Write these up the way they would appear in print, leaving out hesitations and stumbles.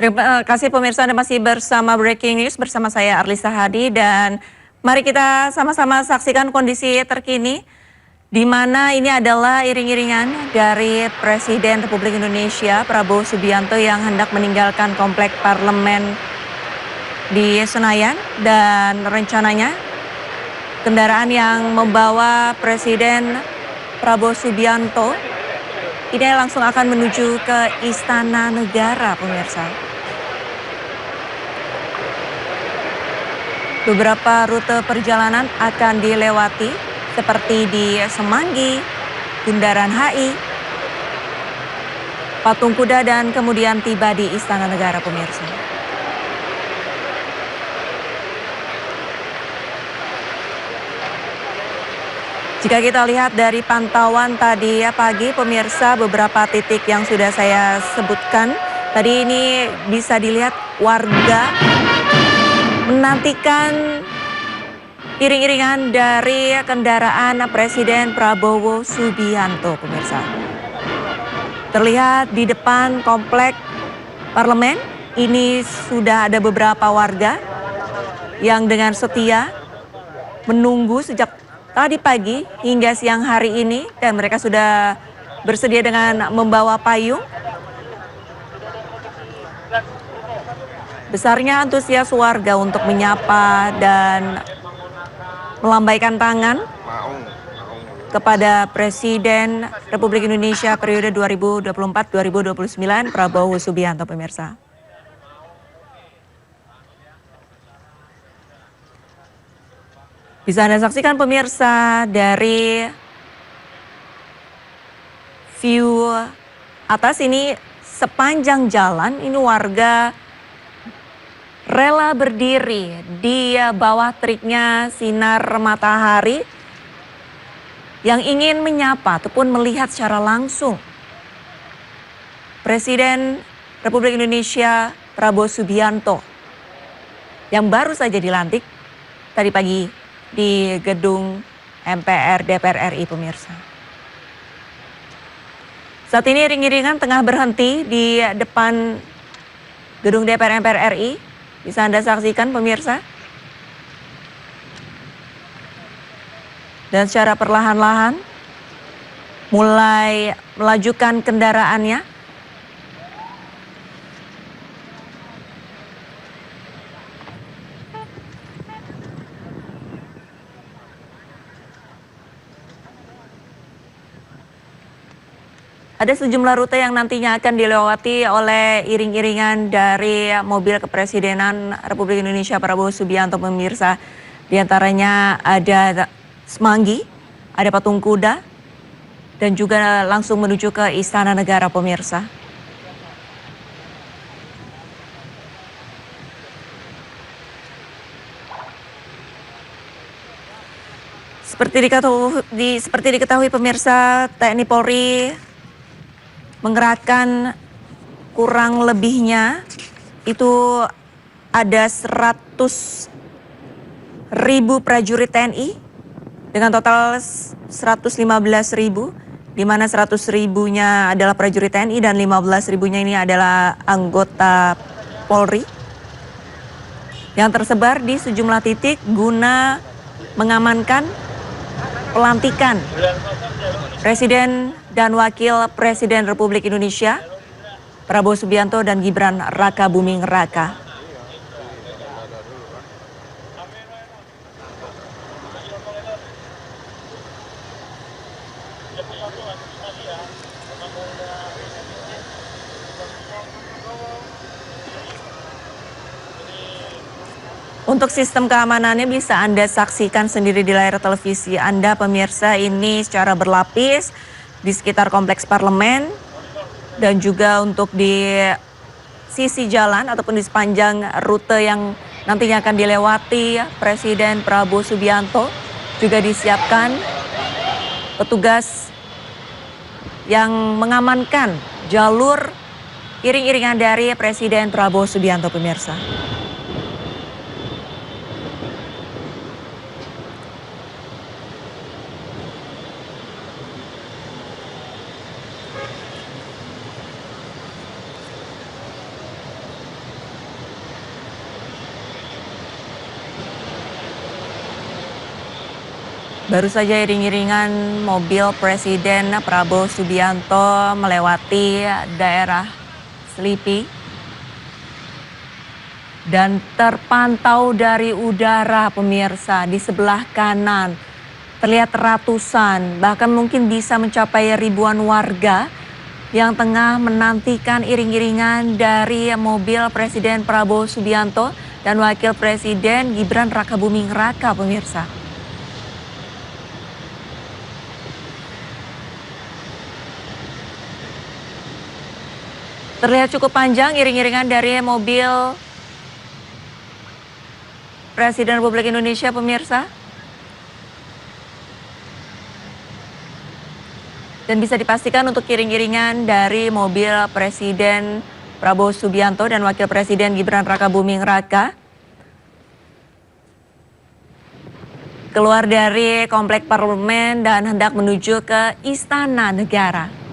Terima kasih pemirsa, Anda masih bersama Breaking News bersama saya Arlisa Hadi dan mari kita sama-sama saksikan kondisi terkini di mana ini adalah iring-iringan dari Presiden Republik Indonesia Prabowo Subianto yang hendak meninggalkan komplek parlemen di Senayan dan rencananya kendaraan yang membawa Presiden Prabowo Subianto ini langsung akan menuju ke Istana Negara, pemirsa. Beberapa rute perjalanan akan dilewati seperti di Semanggi, Bundaran HI, Patung Kuda dan kemudian tiba di Istana Negara, pemirsa. Jika kita lihat dari pantauan tadi pagi pemirsa, beberapa titik yang sudah saya sebutkan tadi ini bisa dilihat warga menantikan iring-iringan dari kendaraan Presiden Prabowo Subianto, pemirsa. Terlihat di depan komplek parlemen ini sudah ada beberapa warga yang dengan setia menunggu sejak tadi pagi hingga siang hari ini dan mereka sudah bersedia dengan membawa payung. Besarnya antusias warga untuk menyapa dan melambaikan tangan kepada Presiden Republik Indonesia periode 2024-2029 Prabowo Subianto, pemirsa. Bisa Anda saksikan pemirsa dari view atas ini sepanjang jalan ini warga rela berdiri di bawah teriknya sinar matahari yang ingin menyapa ataupun melihat secara langsung Presiden Republik Indonesia Prabowo Subianto yang baru saja dilantik tadi pagi di gedung MPR DPR RI, pemirsa. Saat ini iring-iringan tengah berhenti di depan gedung DPR MPR RI. Bisa Anda saksikan, pemirsa. Dan secara perlahan-lahan mulai melajukan kendaraannya. Ada sejumlah rute yang nantinya akan dilewati oleh iring-iringan dari mobil kepresidenan Republik Indonesia Prabowo Subianto, pemirsa. Di antaranya ada Semanggi, ada Patung Kuda, dan juga langsung menuju ke Istana Negara, pemirsa. Seperti diketahui pemirsa, TNI Polri menggerakkan kurang lebihnya itu ada 100.000 prajurit TNI dengan total 115.000, di mana 100.000-nya adalah prajurit TNI dan 15.000-nya ini adalah anggota Polri yang tersebar di sejumlah titik guna mengamankan pelantikan Presiden dan Wakil Presiden Republik Indonesia Prabowo Subianto dan Gibran Raka Buming Raka. Untuk sistem keamanannya bisa Anda saksikan sendiri di layar televisi Anda, pemirsa. Ini secara berlapis di sekitar kompleks parlemen dan juga untuk di sisi jalan ataupun di sepanjang rute yang nantinya akan dilewati Presiden Prabowo Subianto juga disiapkan petugas yang mengamankan jalur iring-iringan dari Presiden Prabowo Subianto, pemirsa. Baru saja iring-iringan mobil Presiden Prabowo Subianto melewati daerah Selipi. Dan terpantau dari udara pemirsa di sebelah kanan terlihat ratusan bahkan mungkin bisa mencapai ribuan warga yang tengah menantikan iring-iringan dari mobil Presiden Prabowo Subianto dan Wakil Presiden Gibran Rakabuming Raka pemirsa. Terlihat cukup panjang iring-iringan dari mobil Presiden Republik Indonesia pemirsa. Dan bisa dipastikan untuk iring-iringan dari mobil Presiden Prabowo Subianto dan Wakil Presiden Gibran Rakabuming Raka keluar dari Komplek Parlemen dan hendak menuju ke Istana Negara.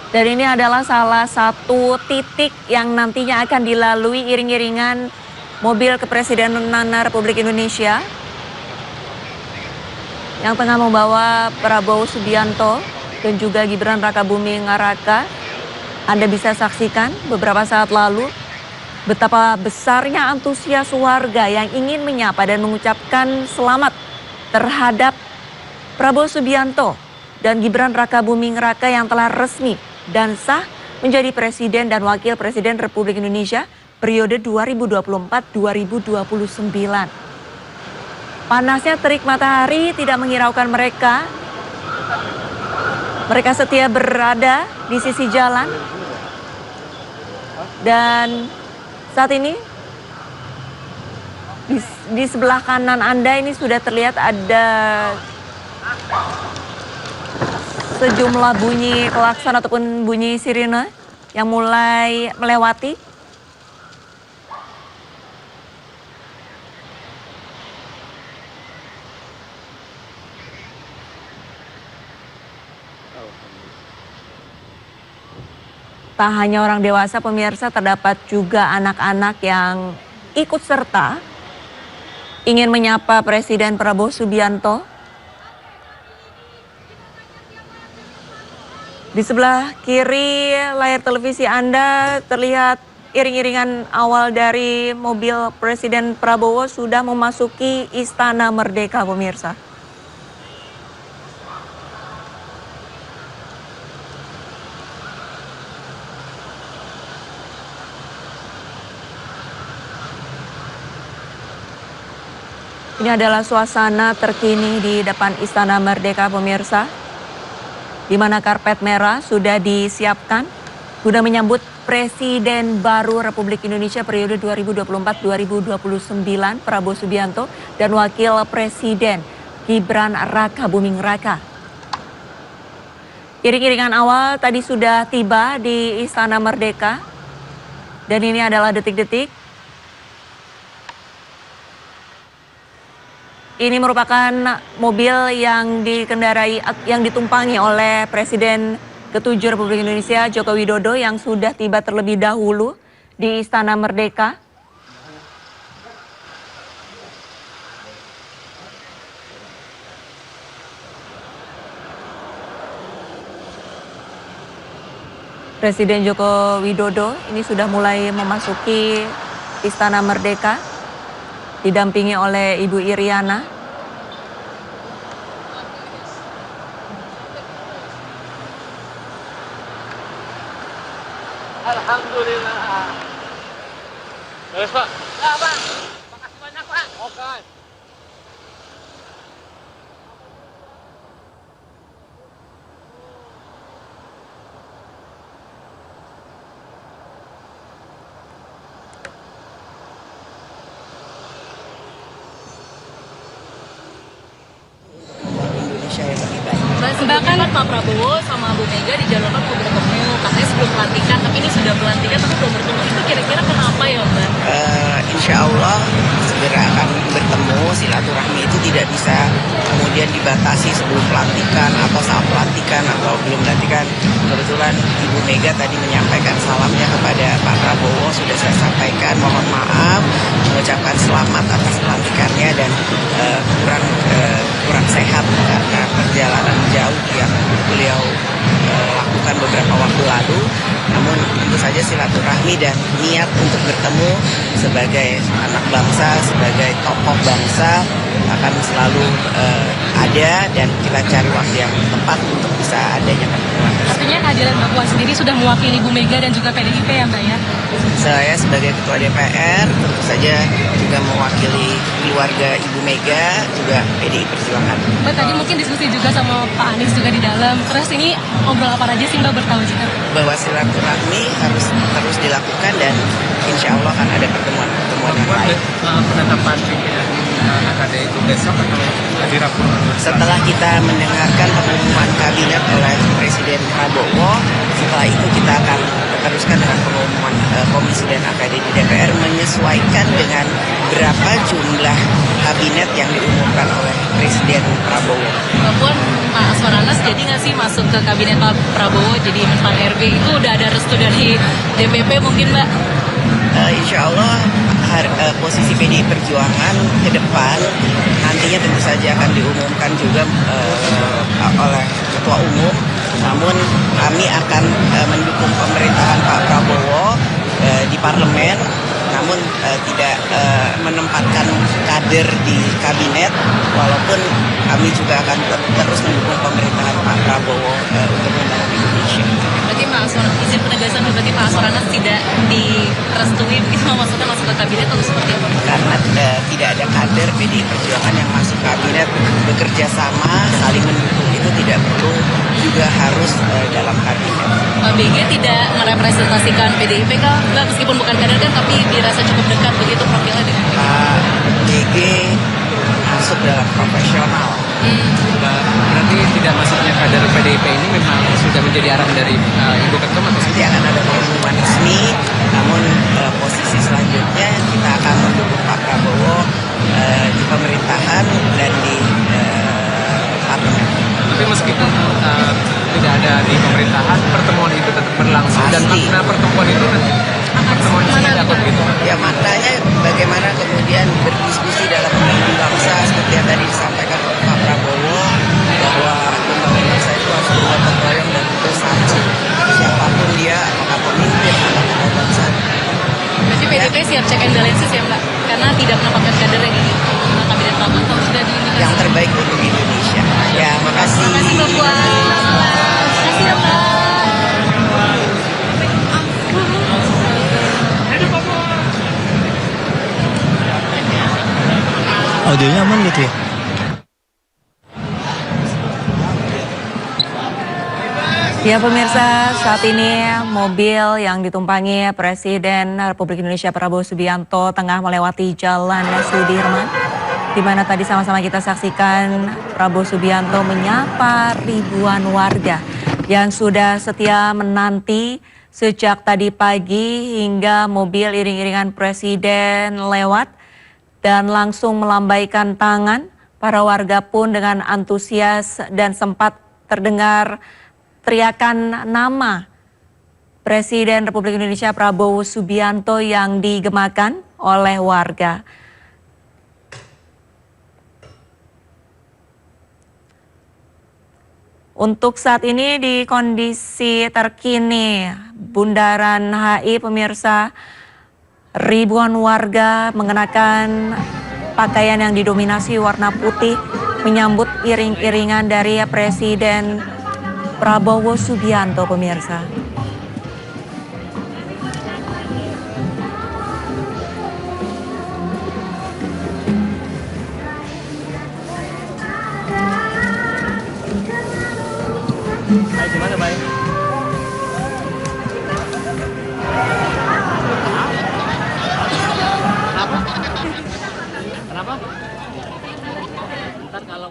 Dan ini adalah salah satu titik yang nantinya akan dilalui iring-iringan mobil kepresidenan Republik Indonesia yang tengah membawa Prabowo Subianto dan juga Gibran Rakabuming Raka. Anda bisa saksikan beberapa saat lalu betapa besarnya antusias warga yang ingin menyapa dan mengucapkan selamat terhadap Prabowo Subianto dan Gibran Rakabuming Raka yang telah resmi dan sah menjadi Presiden dan Wakil Presiden Republik Indonesia periode 2024-2029. Panasnya terik matahari tidak menghiraukan mereka. Mereka setia berada di sisi jalan. Dan saat ini di sebelah kanan Anda ini sudah terlihat ada sejumlah bunyi klakson ataupun bunyi sirine yang mulai melewati. Tak hanya orang dewasa pemirsa, terdapat juga anak-anak yang ikut serta ingin menyapa Presiden Prabowo Subianto. Di sebelah kiri layar televisi Anda terlihat iring-iringan awal dari mobil Presiden Prabowo sudah memasuki Istana Merdeka pemirsa. Ini adalah suasana terkini di depan Istana Merdeka pemirsa, di mana karpet merah sudah disiapkan guna menyambut Presiden baru Republik Indonesia periode 2024-2029 Prabowo Subianto dan Wakil Presiden Gibran Rakabuming Raka. Iring-iringan awal tadi sudah tiba di Istana Merdeka dan ini adalah detik-detik. Ini merupakan mobil yang ditumpangi oleh Presiden ke-7 Republik Indonesia Joko Widodo yang sudah tiba terlebih dahulu di Istana Merdeka. Presiden Joko Widodo ini sudah mulai memasuki Istana Merdeka didampingi oleh Ibu Iriana. Alhamdulillah. Beres, Pak? Ya, Pak. Makasih banyak, Pak. Oke. Indonesia yang lebih baik. Bahkan Pak Prabowo sama Bu Mega dijadwalkan mau bertemu, katanya sebelum pelantikan, tapi ini sudah pelantikan tapi belum bertemu. Itu kira-kira kenapa ya Mbak? Insya Allah segera akan bertemu. Silaturahmi itu tidak bisa kemudian dibatasi sebelum pelantikan atau saat pelantikan atau belum pelantikan. Kebetulan Ibu Mega tadi menyampaikan salamnya kepada Pak Prabowo, sudah saya sampaikan mohon maaf, mengucapkan selamat atas pelantikannya dan kurang sehat karena perjalanan jauh yang beliau lakukan beberapa waktu lalu. Namun tentu saja silaturahmi dan niat untuk bertemu sebagai anak bangsa, sebagai tokoh bangsa akan selalu ada, dan kita cari waktu yang tepat untuk bisa adanya pertemuan tersebut. Artinya kehadiran Mbak Puan sendiri sudah mewakili Bu Mega dan juga PDIP ya Mbak ya? Saya sebagai Ketua DPR tentu saja juga mewakili keluarga Ibu Mega, juga PDI Perjuangan. Mbak tadi mungkin diskusi juga sama Pak Anies juga di dalam. Terus ini ngobrol apa aja sih Mbak bertahu juga? Bahwa silaturahmi harus terus dilakukan dan insya Allah akan ada pertemuan-pertemuan yang lain. Penetapan pimpinan AKD itu besok atau di Rakernas? Setelah kita mendengarkan pengumuman kabinet oleh Presiden Prabowo, setelah itu kita akan teruskan dengan pengumuman Komisi dan AKD di DPR menyesuaikan dengan berapa jumlah kabinet yang diumumkan oleh Presiden Prabowo. Mbak Puan, Pak Aswaranas jadi nggak sih masuk ke kabinet Pak Prabowo jadi Menpan RB? Itu udah ada restu dari DPP mungkin Mbak? Insya Allah posisi PDI Perjuangan ke depan nantinya tentu saja akan diumumkan juga oleh Ketua Umum. Namun kami akan mendukung pemerintahan Pak Prabowo di parlemen, namun tidak menempatkan kader di kabinet, walaupun kami juga akan terus mendukung pemerintahan Pak Prabowo untuk membangun Indonesia. Berarti Pak Aswaranas, izin penegasan berarti Pak Aswaranas tidak direstui, maksudnya masuk ke kabinet atau seperti apa? Karena tidak ada kader PDI Perjuangan yang masuk kabinet, bekerja sama, saling mendukung itu tidak perlu juga harus dalam kabinet. Pak BG tidak merepresentasikan PDIP kan, Mbak, meskipun bukan kader kan, tapi dirasa cukup dekat begitu profilnya dengan PDIP. Pak BG masuk dalam profesional. Berarti tidak masuknya kader PDIP ini memang sudah menjadi arahan dari Ibu Ketum atau Nanti akan ada pengumuman resmi, namun posisi selanjutnya kita akan mendukung Pak Prabowo di pemerintahan dan di parlemen. Tapi meskipun tidak ada di pemerintahan, pertemuan itu tetap berlangsung. Pasti. Dan makna pertemuan itu nanti pertemuan ini dapat gitu. Ya maknanya bagaimana kemudian berdiskusi dalam membangun bangsa seperti yang tadi disampaikan oleh Pak Prabowo, bahwa membangun bangsa itu harus bergotong royong dan bersatu. Siapapun dia, apakah pemimpin atau ketua bangsa. Berarti PDIP siap check and balances ya Mbak? Karena tidak menempatkan kader yang di kabinet Prabowo atau sudah diindikasi? Yang terbaik untuk Indonesia. Ya, makasih. Terima kasih Mbak Puan. Terima kasih ya Mbak. Audionya aman gitu ya? Ya pemirsa, saat ini mobil yang ditumpangi Presiden Republik Indonesia Prabowo Subianto tengah melewati Jalan Sudirman, di mana tadi sama-sama kita saksikan Prabowo Subianto menyapa ribuan warga yang sudah setia menanti sejak tadi pagi hingga mobil iring-iringan Presiden lewat dan langsung melambaikan tangan. Para warga pun dengan antusias dan sempat terdengar teriakan nama Presiden Republik Indonesia Prabowo Subianto yang digemakan oleh warga. Untuk saat ini di kondisi terkini Bundaran HI pemirsa, ribuan warga mengenakan pakaian yang didominasi warna putih menyambut iring-iringan dari Presiden Prabowo Subianto pemirsa. Baik, gimana baik? Kenapa? Ntar kalau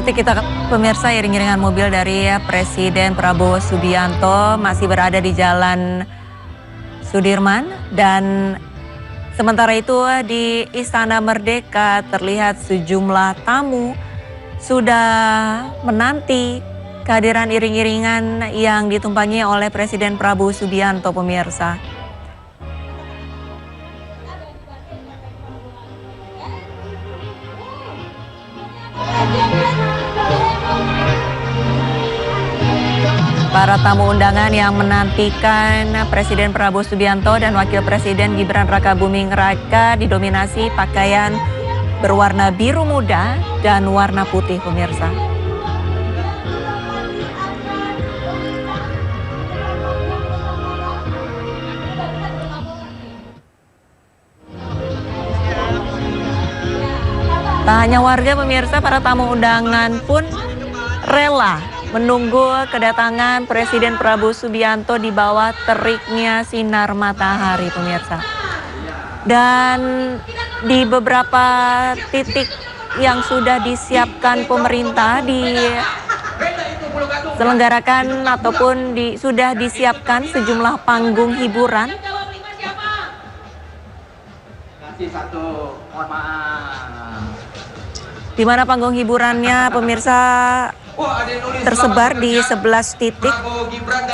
Detik kita pemirsa, iring-iringan mobil dari Presiden Prabowo Subianto masih berada di Jalan Sudirman, dan sementara itu di Istana Merdeka terlihat sejumlah tamu sudah menanti kehadiran iring-iringan yang ditumpangi oleh Presiden Prabowo Subianto, pemirsa. Para tamu undangan yang menantikan Presiden Prabowo Subianto dan Wakil Presiden Gibran Rakabuming Raka didominasi pakaian berwarna biru muda dan warna putih, pemirsa. Tak hanya warga, pemirsa, para tamu undangan pun rela menunggu kedatangan Presiden Prabowo Subianto di bawah teriknya sinar matahari, pemirsa. Dan di beberapa titik yang sudah disiapkan pemerintah diselenggarakan ataupun sudah disiapkan sejumlah panggung hiburan. Di mana panggung hiburannya, pemirsa, tersebar di 11 titik.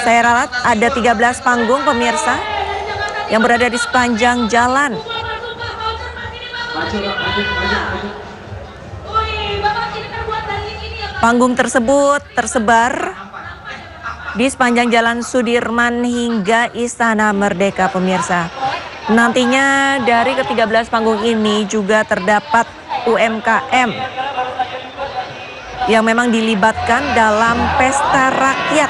Saya ralat ada 13 panggung, pemirsa, yang berada di sepanjang jalan. Panggung tersebut tersebar di sepanjang Jalan Sudirman hingga Istana Merdeka, pemirsa. Nantinya dari ke-13 panggung ini juga terdapat UMKM yang memang dilibatkan dalam pesta rakyat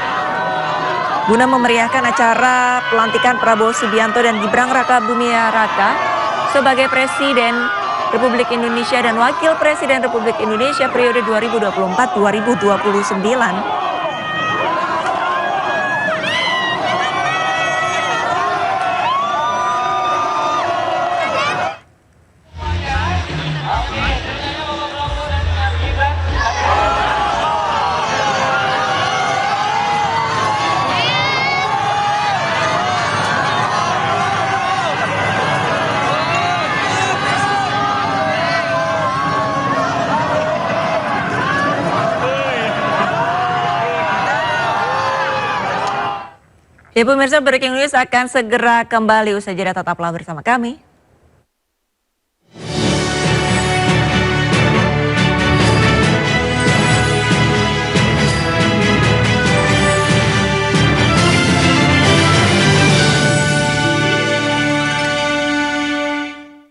guna memeriahkan acara pelantikan Prabowo Subianto dan Gibran Rakabuming Raka sebagai Presiden Republik Indonesia dan Wakil Presiden Republik Indonesia periode 2024-2029. Ya pemirsa, breaking news akan segera kembali usai jeda, tetaplah bersama kami.